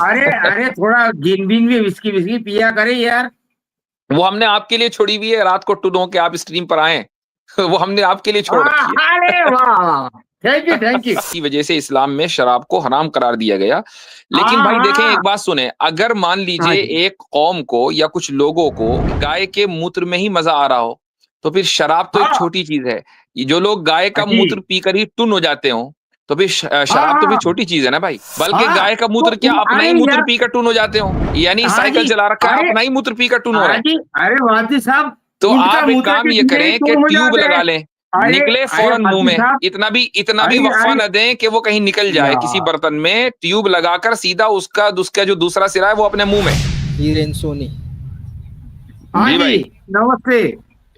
अरे अरे थोड़ा जिन बिन भी विस्की विस्की पिया करे यार। वो हमने आपके लिए छोड़ी हुई है, रात को टूडो के आप स्ट्रीम पर आए। वो हमने आपके लिए छोड़ रखी है। अरे वाह, थैंक यू। की वजह से इस्लाम में शराब को हराम करार दिया गया। लेकिन भाई देखें, एक बात सुने, अगर मान हाँ लीजिए जी। एक कौम को या कुछ लोगों को गाय के मूत्र में ही मजा आ रहा हो, तो फिर शराब तो एक हाँ छोटी चीज है। ये जो लोग गाय का जी। मूत्र पीकर ही टुन हो जाते हो, तो फिर हाँ शराब तो फिर हाँ छोटी चीज है ना भाई। बल्कि हाँ गाय का मूत्र क्या अपना अरे ही मूत्र यार। पीकर टुन हो जाते हो, यानी हाँ साइकिल जी। चला रखा है, अरे अपना ही मूत्र पीकर टुन हो रहा हाँ है। जी। अरे वादी साहब, तो ऊंट का आप एक मूत्र काम के ये पीछे ही करें कि तुम हो ट्यूब जाते लगा हैं। लें, अरे निकले अरे फौरन मुंह वादी में, साहब। इतना भी अरे वक्फा अरे न दें कि वो कहीं निकल जाए किसी यार। बर्तन में। ट्यूब लगाकर सीधा उसका उसका जो दूसरा सिरा है वो अपने मुंह में। हीरेन सोनी। हाँ जी जी। भाई। नमस्ते।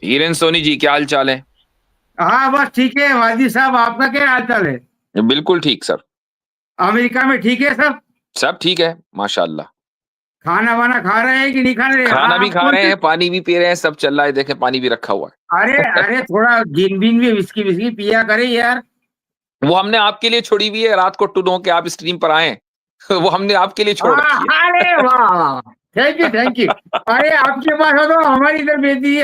हीरेन सोनी जी, क्या हाल चाल है? हाँ बस ठीक है वादी साहब, आपका क्या हाल चाल है? बिल्कुल ठीक सर। अमेरिका में ठीक है सब? सब ठीक है माशाल्लाह। खाना वाना खा रहे हैं कि नहीं खा रहे? हाँ खाना भी आप खा कौन रहे से? हैं, पानी भी पी रहे हैं, सब चल रहा है। देखें, पानी भी रखा हुआ अरे है। अरे थोड़ा जिन बिन भी विस्की विस्की पिया करे यार। वो हमने आपके लिए छोड़ी हुई है, रात को टूडो के आप स्ट्रीम पर आए। वो हमने आपके लिए छोड़ रखी है। अरे वाह, थैंक यू। अरे आपके पास हो तो हमारी इधर भेज दीजिए, जी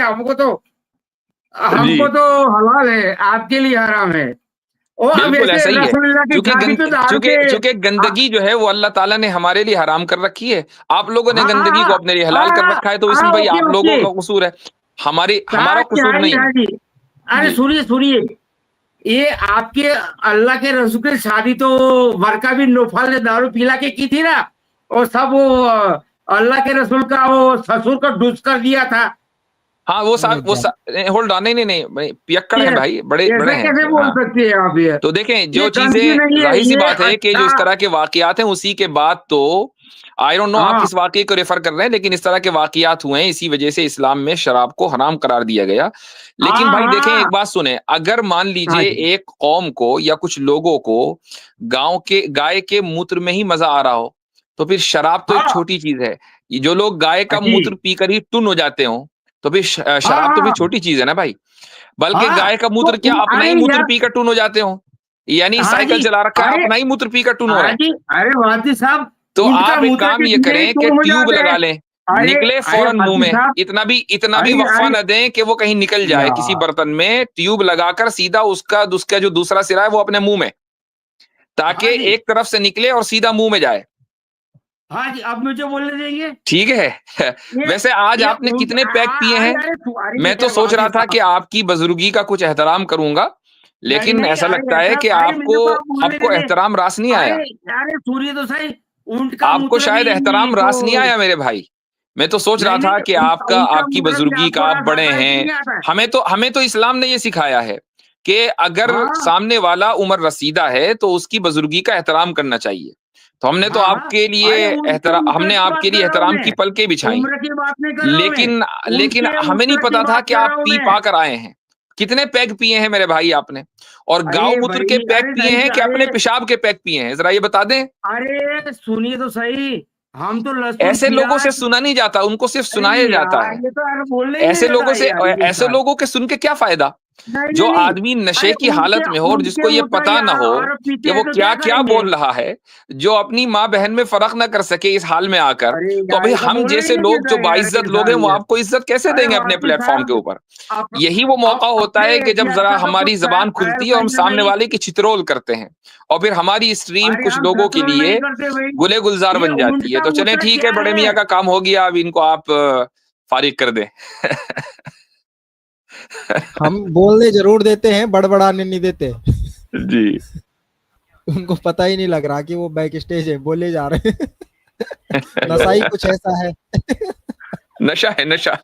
हमको तो हलाल है, आपके लिए हराम है। ओ अब बिल्कुल वैसे ऐसा ही है। रसगुल्ला की शादी तो दारू के। चूंकि हाँ गंदगी जो है वो अल्लाह ताला ने हमारे लिए हराम कर रखी है। आप लोगों ने हाँ गंदगी को अपने लिए हलाल कर रखा है, तो इसमें भाई ओके आप लोगों ओके। का कसूर है। हमारा हाँ जी कसूर हाँ जी नहीं है। हाँ जी। अरे जी सुनिए सुनिए, ये आपके अल्लाह के रसूल की शादी तो बरका बिन नौफल ने दारू पिला के की थी ना, और सब वो अल्लाह के रसूल का वो ससुर को डूस कर दिया था। हाँ, अरे जा। होल्ड ऑन, नहीं नहीं नहीं भाई, पियक्कड़ ये हैं भाई, बड़े बड़े ऐसे हैं। कैसे बोल हाँ, सकते हैं आप ये? तो देखें, जो ये गंदगी चीजें नहीं है जाहिर सी ये। बात है कि जो अच्छा। इस तरह के वाकयात हैं, उसी के बाद तो आई डोंट नो आप हाँ किस वाकये को रेफर कर रहे हैं, लेकिन इस तरह के वाकयात हुए हैं, इसी वजह से इस्लाम में शराब को हराम करार दिया गया। लेकिन हाँ भाई देखें, हाँ एक बात सुने, अगर मान हाँ लीजिए जी। एक कौम को या कुछ लोगों को गाय के मूत्र में ही मजा आ रहा हो, तो फिर शराब तो एक हाँ छोटी चीज है। ये जो लोग गाय का जी। मूत्र पीकर ही टुन हो जाते हो, तो फिर हाँ शराब तो फिर हाँ छोटी चीज है ना भाई। बल्कि हाँ गाय का मूत्र क्या अपना अरे ही मूत्र यार। पीकर टून हो जाते हो, यानी हाँ साइकिल जी। चला रखा है, अरे अपना ही मूत्र पीकर टून हो रहा हाँ है। जी। अरे वादी साहब, तो ऊंट का आप एक मूत्र काम के ये पीछे ही करें कि तुम हो ट्यूब जाते लगा हैं। लें, अरे निकले अरे फौरन मुंह वादी में, साहब। इतना भी अरे वक्फा अरे न दें कि वो कहीं निकल जाए किसी यार। बर्तन में। ट्यूब लगाकर सीधा उसका उसका जो दूसरा सिरा है वो अपने मुंह में, ताकि हाँ जी एक तरफ से निकले और सीधा मुंह में जाए। हाँ जी, अब मुझे बोलने देंगे। ठीक है। ये वैसे आज ये आपने ऊंट कितने पैक पिए अरे हैं? अरे अरे मैं तो बेटे सोच रहा वादी था कि साहब। आपकी बुजुर्गी का कुछ एहतराम करूंगा, नहीं लेकिन नहीं, ऐसा अरे लगता है ऐसा कि अरे आपको मुझे को आप बोलने आपको देंगे। एहतराम रास नहीं अरे आया। अरे सूर्य तो सही, ऊंट का आपको मूत्र शायद भी एहतराम तो। रास नहीं आया मेरे भाई। मैं तो सोच रहा नहीं था नहीं, कि ऊंट का आपकी मूत्र भी बुजुर्गी का, आपको आप रस बड़े आता है कि हैं। नहीं आता है? हमें तो इस्लाम ने ये सिखाया है कि अगर हाँ सामने वाला उम्र रसीदा है तो उसकी बुजुर्गी का एहतराम करना चाहिए। तो हमने तो हाँ हाँ। आपके लिए अरे ऊंट के मूत्र हमने की बात आपके लिए कर रहा हूँ एहतराम मैं, की पलकें बिछाई। उम्र की बात नहीं कर रहा हूँ मैं। लेकिन ऊंट लेकिन के हमें नहीं मूत्र की पता था बात कि कर आप रहा हूँ पी मैं। पा कर आए हैं। कितने पैग पिए हैं मेरे भाई आपने? और गाय अरे मूत्र के भाई, पैग अरे पिए नहीं हैं कि अरे अपने पेशाब के पैग पिए हैं, जरा ये बता दें। अरे सुनिए तो सही, हम तो लहसुन ऐसे लोगों से प्याज। सुना नहीं जाता, उनको सिर्फ अरे सुनाया जाता यार है। ये तो यार बोलने ही नहीं देता है यार ये ऐसे इंसान। लोगों के सुन के क्या फायदा? नहीं जो नहीं नहीं। आदमी नशे अरे की हालत में हो और ऊंट जिसको के ये मूत्र पता ना हो और पीते कि वो हैं तो क्या क्या क्या करेंगे? बोल रहा है, जो अपनी माँ बहन में फर्क ना कर सके इस हाल में आकर, अरे तो यार भाई ये तो हम बोलने ही जैसे नहीं लोग देता जो है यार बाइज्जत लोग हैं इंसान वो ये। आपको इज्जत कैसे अरे देंगे अपने वासी प्लेटफॉर्म के साहब, ऊपर? आप यही वो मौका होता अपने है कि जब एहतियात जरा का तो कुछ हमारी जबान ख्याल खुलती है और हम करिए सामने भाई। वाले की चित्रोल करते हैं, और फिर हमारी स्ट्रीम अरे कुछ हम लोगों के शत्रुल नहीं लिए करते भाई। गुले गुलजार ये बन ऊंट जाती है। का तो चलें, मूत्र ठीक है, क्या बड़े है? मियाँ का काम हो गया, अब इनको आप फारिग कर दें। हम बोलने जरूर देते हैं, बड़बड़ाने नहीं देते। जी। उनको पता ही नहीं लग रहा कि वो बैक स्टेज है, बोले जा रहे हैं। नशा ही कुछ ऐसा है। नशा है, नशा।